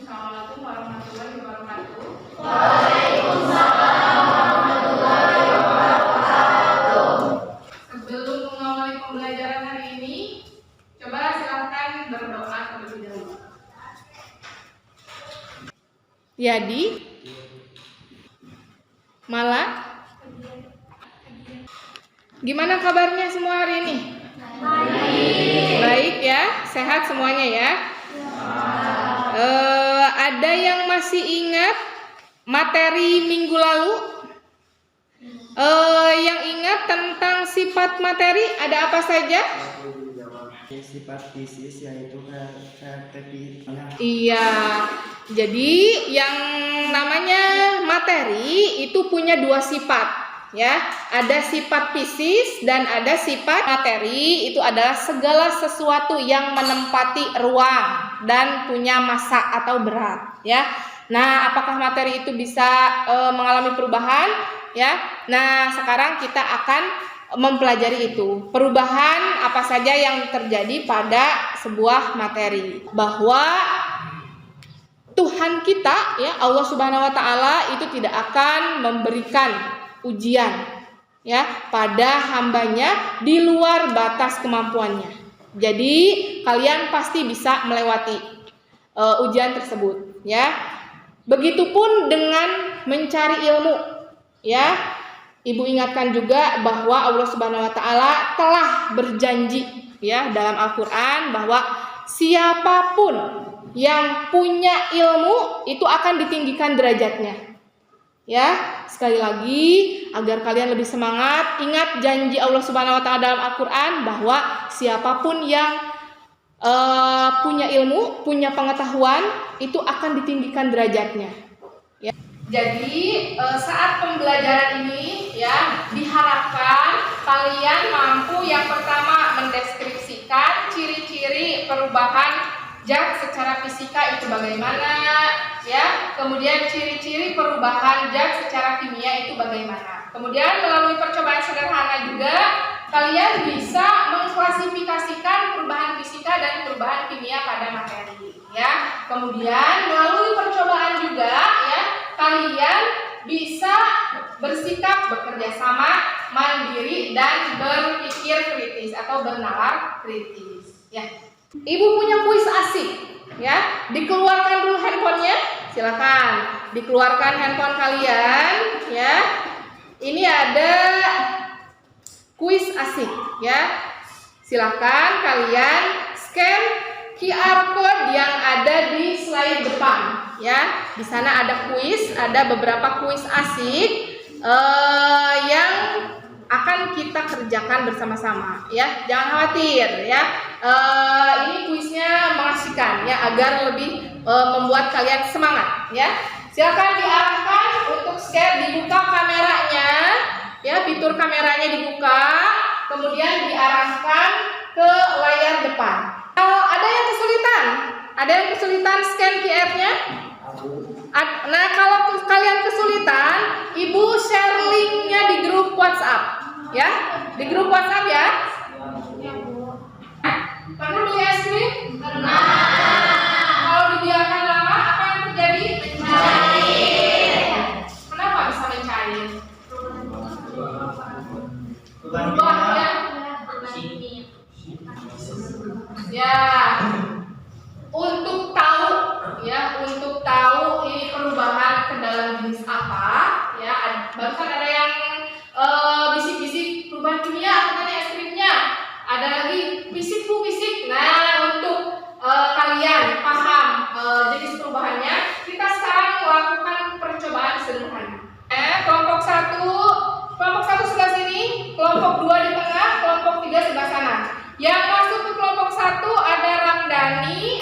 Assalamualaikum warahmatullahi wabarakatuh. Waalaikumsalam warahmatullahi wabarakatuh. Sebelum mengawali pembelajaran hari ini, coba silakan berdoa terlebih dahulu. Yadi, Mala, gimana kabarnya semua hari ini? Baik ya, sehat semuanya ya. Ada yang masih ingat materi minggu lalu? Yang ingat tentang sifat materi ada apa saja? Sifat fisis yaitu karakteristiknya. Iya, jadi yang namanya materi itu punya dua sifat. Ya, ada sifat fisis dan ada sifat materi. Itu adalah segala sesuatu yang menempati ruang dan punya massa atau berat. Ya, nah apakah materi itu bisa mengalami perubahan? Ya, nah sekarang kita akan mempelajari itu perubahan apa saja yang terjadi pada sebuah materi. Bahwa Tuhan kita, ya Allah Subhanahu Wa Taala itu tidak akan memberikan ujian ya pada hambanya di luar batas kemampuannya. Jadi kalian pasti bisa melewati ujian tersebut ya. Begitupun dengan mencari ilmu ya. Ibu ingatkan juga bahwa Allah Subhanahu Wa Taala telah berjanji ya dalam Al-Qur'an bahwa siapapun yang punya ilmu itu akan ditinggikan derajatnya. Ya, sekali lagi agar kalian lebih semangat, ingat janji Allah Subhanahu Wa Taala dalam Al-Qur'an bahwa siapapun yang punya ilmu, punya pengetahuan itu akan ditinggikan derajatnya. Ya. Jadi saat pembelajaran ini ya diharapkan kalian mampu yang pertama mendeskripsikan ciri-ciri perubahan zat secara fisika itu bagaimana ya, kemudian ciri-ciri perubahan zat secara kimia itu bagaimana. Kemudian melalui percobaan sederhana juga kalian bisa mengklasifikasikan perubahan fisika dan perubahan kimia pada materi ya. Kemudian melalui percobaan juga ya kalian bisa bersikap bekerja sama, mandiri dan berpikir kritis atau bernalar kritis ya. Ibu punya kuis asik ya, dikeluarkan dulu handphonenya, silakan dikeluarkan handphone kalian ya. Ini ada kuis asik ya, silakan kalian scan QR code yang ada di slide depan ya. Di sana ada kuis, ada beberapa kuis asik yang akan kita kerjakan bersama-sama ya. Jangan khawatir ya. Ini kuisnya mengasihkan ya agar lebih membuat kalian semangat ya. Silakan diarahkan untuk share, dibuka kameranya ya, fitur kameranya dibuka, kemudian diarahkan ke layar depan. Kalau ada yang kesulitan scan QR-nya. Nah, kalau kalian kesulitan, Ibu share linknya di grup WhatsApp ya, di grup WhatsApp ya. Pernah beli es krim? Pernah. Kalau dibiarkan lama, apa yang terjadi? Mencair. Kenapa bisa mencair? Berubah ya? Ya. Untuk tahu ini perubahan ke dalam jenis apa ya. Barusan ada yang bisik-bisik perubahan kimia, katanya es krimnya. Ada lagi fisik. Nah, untuk kalian paham jenis perubahannya, kita sekarang melakukan percobaan sederhana. Kelompok 1 sebelah sini, kelompok 2 di tengah, kelompok 3 sebelah sana. Yang masuk ke kelompok 1 ada Ramdhani.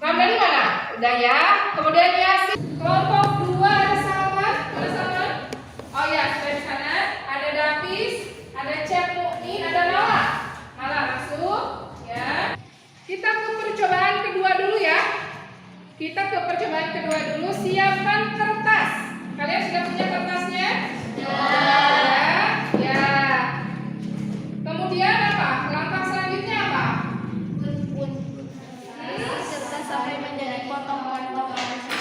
Ramdhani mana? Udah ya. Kemudian Yasin. Kelompok 2 ada Salman. Ada Salman? Oh ya, sudah di sana. Ada Davis, ada Cep Mukmin, ada Nala. Nala masuk ya. Kita ke percobaan kedua dulu ya. Siapkan kertas. Kalian sudah punya kertasnya? Ya. Kemudian apa? Langkah selanjutnya apa? Serta sampai menjadi potong-potong.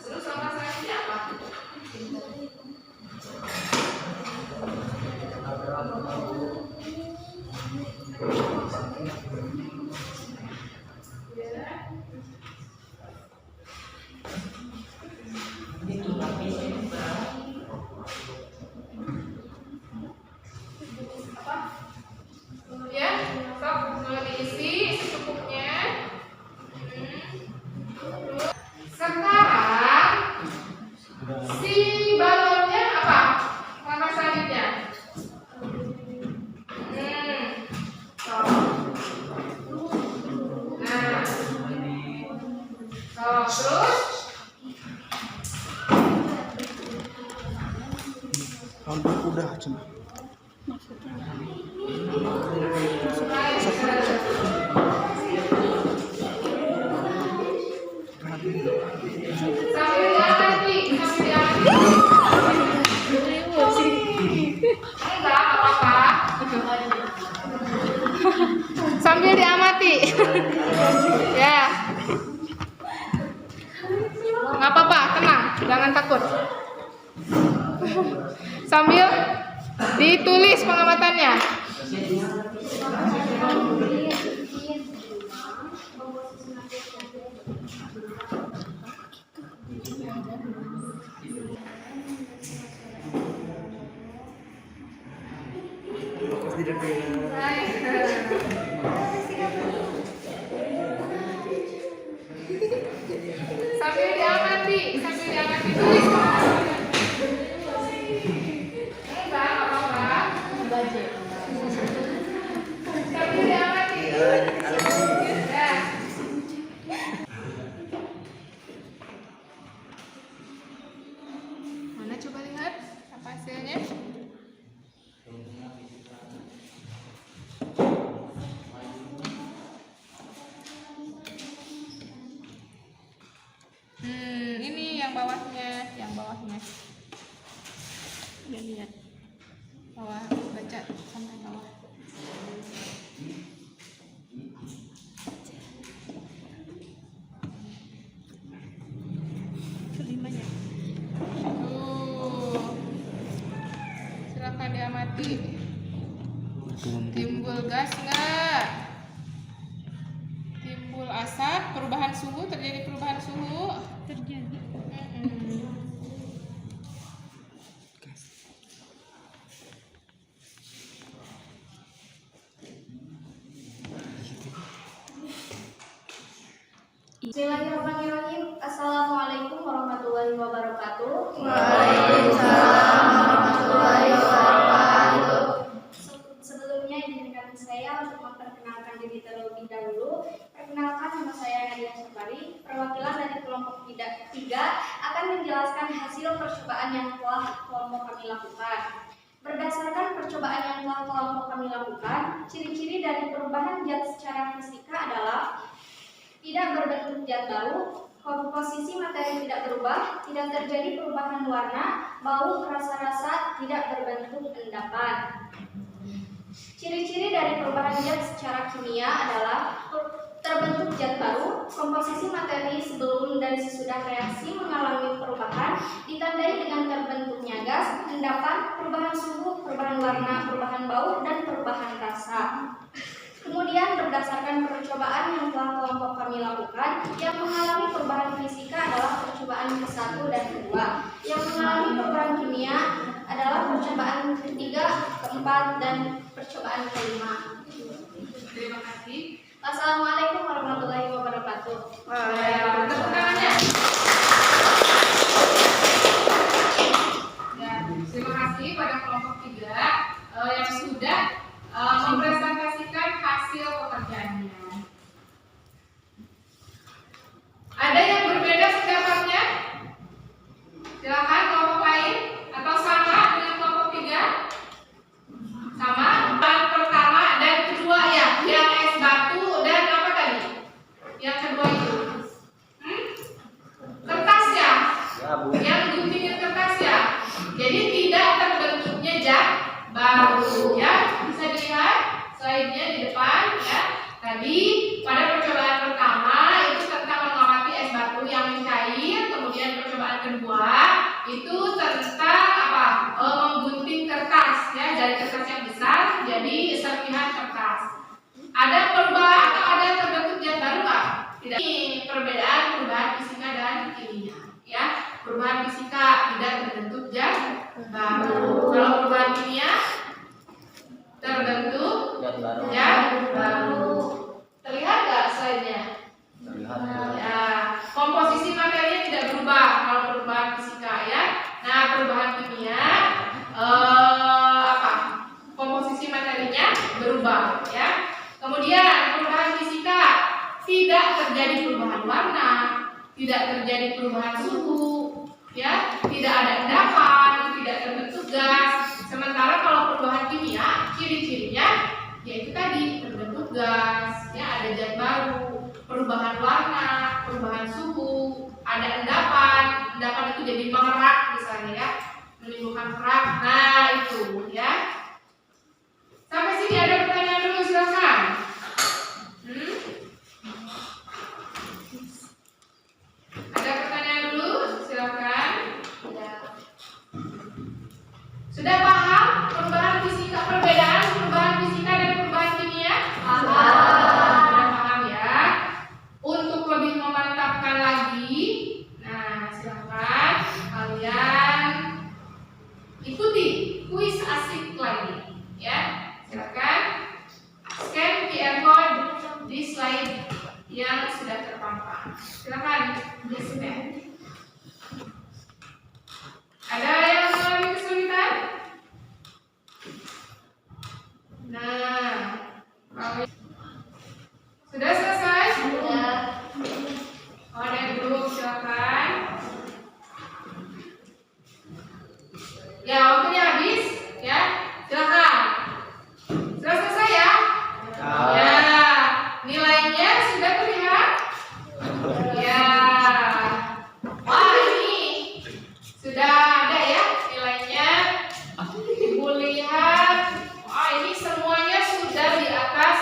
Terus sama selanjutnya apa? Kemudian sok mulai diisi secukupnya. Sekarang si balonnya apa? Langkah selanjutnya. Sok. Nah. Sok, terus Hampir udah cuma. sambil diamati. Enggak apa-apa. Sambil diamati. Ya. Nggak apa-apa, tenang, jangan takut. Sambil ditulis pengamatannya. Fokus di depan. Sambil diamati tulis. Enggak apa-apa. Sambil diamati. Ya. Mana coba lihat apa hasilnya? Ini yang bawahnya. Lihat. Bawah, baca sampai bawah. Kelimanya. Silakan diamati. Timbul gas nggak? Timbul asap, terjadi perubahan suhu. Terjadi. Bismillahirrahmanirrahim. Assalamualaikum warahmatullahi wabarakatuh. Waalaikumsalam warahmatullahi wabarakatuh. Sebelumnya izinkan saya untuk memperkenalkan diri terlebih dahulu. Perkenalkan, nama saya Nadia Syafari, perwakilan dari kelompok 3 akan menjelaskan hasil percobaan yang telah kelompok kami lakukan. Berdasarkan percobaan yang telah kelompok kami lakukan, ciri-ciri dari perubahan zat secara fisika adalah tidak berbentuk zat baru, komposisi materi tidak berubah, tidak terjadi perubahan warna, bau, rasa-rasa, tidak berbentuk endapan. Ciri-ciri dari perubahan zat secara kimia adalah terbentuk zat baru, komposisi materi sebelum dan sesudah reaksi mengalami perubahan, ditandai dengan terbentuknya gas, endapan, perubahan suhu, perubahan warna, perubahan bau, dan perubahan rasa. Kemudian berdasarkan percobaan yang telah kelompok kami lakukan, yang mengalami perubahan fisika adalah percobaan ke-1 dan ke-2. Yang mengalami perubahan kimia adalah percobaan ke-3, ke-4, dan percobaan ke-5. Terima kasih. Wassalamualaikum warahmatullahi wabarakatuh. Tepuk tangannya. Ya, terima kasih pada kelompok 3 yang sudah mempresentasikan hasil pekerjaannya. Ada yang berbeda pendapatnya? Silakan kelompok lain atau sama dengan kelompok 3? Sama. Yang pertama dan kedua ya, yang es batu dan apa tadi? Yang kedua itu kertas ya? Yang guntingin kertas ya? Jadi tidak terbentuknya zat baru ya, bisa dilihat slide-nya di depan ya. Tadi pada percobaan pertama itu tentang mengamati es batu yang mencair, kemudian percobaan kedua itu tentang apa? Menggunting kertas ya, dari kertas yang besar jadi serpihan kertas. Ada perubahan atau ada terbentuk zat baru nggak? Tidak. Ini perubahan fisika dan kimia ya. Perubahan fisika tidak terbentuk zat baru. Kalau perubahan kimia terbentuk zat baru. Terlihat nggak slide-nya? Ya, komposisi materinya tidak berubah kalau perubahan fisika ya. Nah, perubahan kimia komposisi materinya berubah ya. Kemudian perubahan fisika tidak terjadi perubahan warna, tidak terjadi perubahan suhu ya, tidak ada endapan, tidak terbentuk gas. Sementara kalau perubahan kimia ciri-cirinya yaitu tadi terbentuk gas ya, ada zat baru, perubahan warna, perubahan suhu, ada endapan itu jadi mengerak misalnya ya, menimbulkan kerak. Nah itu ya. Sampai sini ada pertanyaan dulu, silakan. Ada pertanyaan dulu, silakan. Sudah paham perubahan fisika, perbedaan perubahan fisika dan perubahan kimia? Sudah paham ya. Untuk lebih memantapkan lagi, nah silakan kalian ikuti kuis asik lagi ya. Silakan scan QR code di slide yang sudah terpampang. Silakan di-scan. Ada yang mengalami kesulitan? Nah, sudah selesai? Sudah. Oh, ada yang belum, silakan. Ya, waktunya habis ya. Silakan. Sudah selesai ya? Ya. Nilainya sudah terlihat? Ya. Wah, ini sudah ada ya nilainya. Ibu lihat. Wah, ini semuanya sudah di atas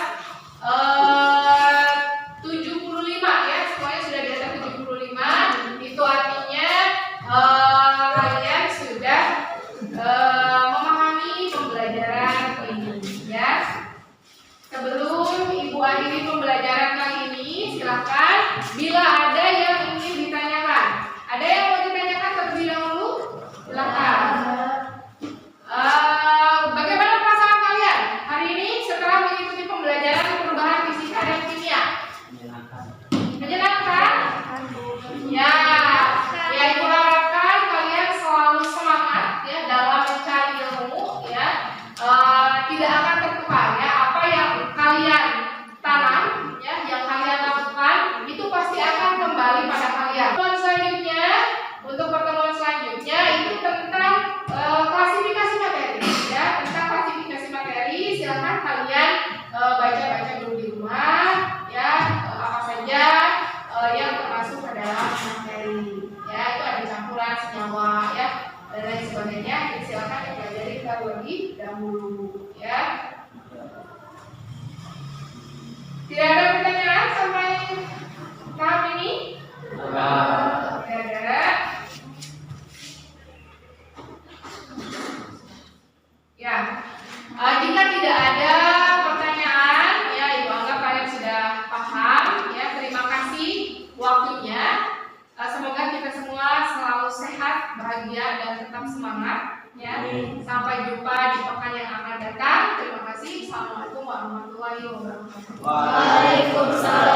75 ya. Semuanya sudah di atas 75. Itu artinya kalian sudah memahami pembelajaran ini ya. Sebelum Ibu akhiri pembelajaran kali ini, silakan bila ada yang ingin ditanyakan. Ada yang mau ditanyakan terlebih dahulu? Silakan. Bagaimana perasaan kalian hari ini setelah mengikuti pembelajaran perubahan fisika dan kimia? Menyenangkan? Ya. Ya, Ibu harapkan kalian selalu semangat ya dalam mencari ilmu ya. Tidak akan tertukar ya, apa yang kalian tanam ya, yang kalian lakukan itu pasti akan kembali pada kalian. Pertemuan selanjutnya, untuk pertemuan selanjutnya itu tentang klasifikasi materi ya, tentang klasifikasi materi. Silakan kalian baca-baca dulu di rumah ya, apa saja yang termasuk ke dalam materi ya, itu ada campuran senyawa ya dan lain sebagainya. Jadi silakan dipelajari terlebih dahulu ya. Tidak ada pertanyaan sampai tahap ini? Tidak ada. Ya, jika tidak ada pertanyaan, ya Ibu anggap kalian sudah paham. Ya, terima kasih waktunya. Semoga kita semua selalu sehat, bahagia, dan tetap semangat. Ya, sampai jumpa di pekan yang akan datang. Terima kasih. Assalamualaikum warahmatullahi wabarakatuh. Waalaikumsalam.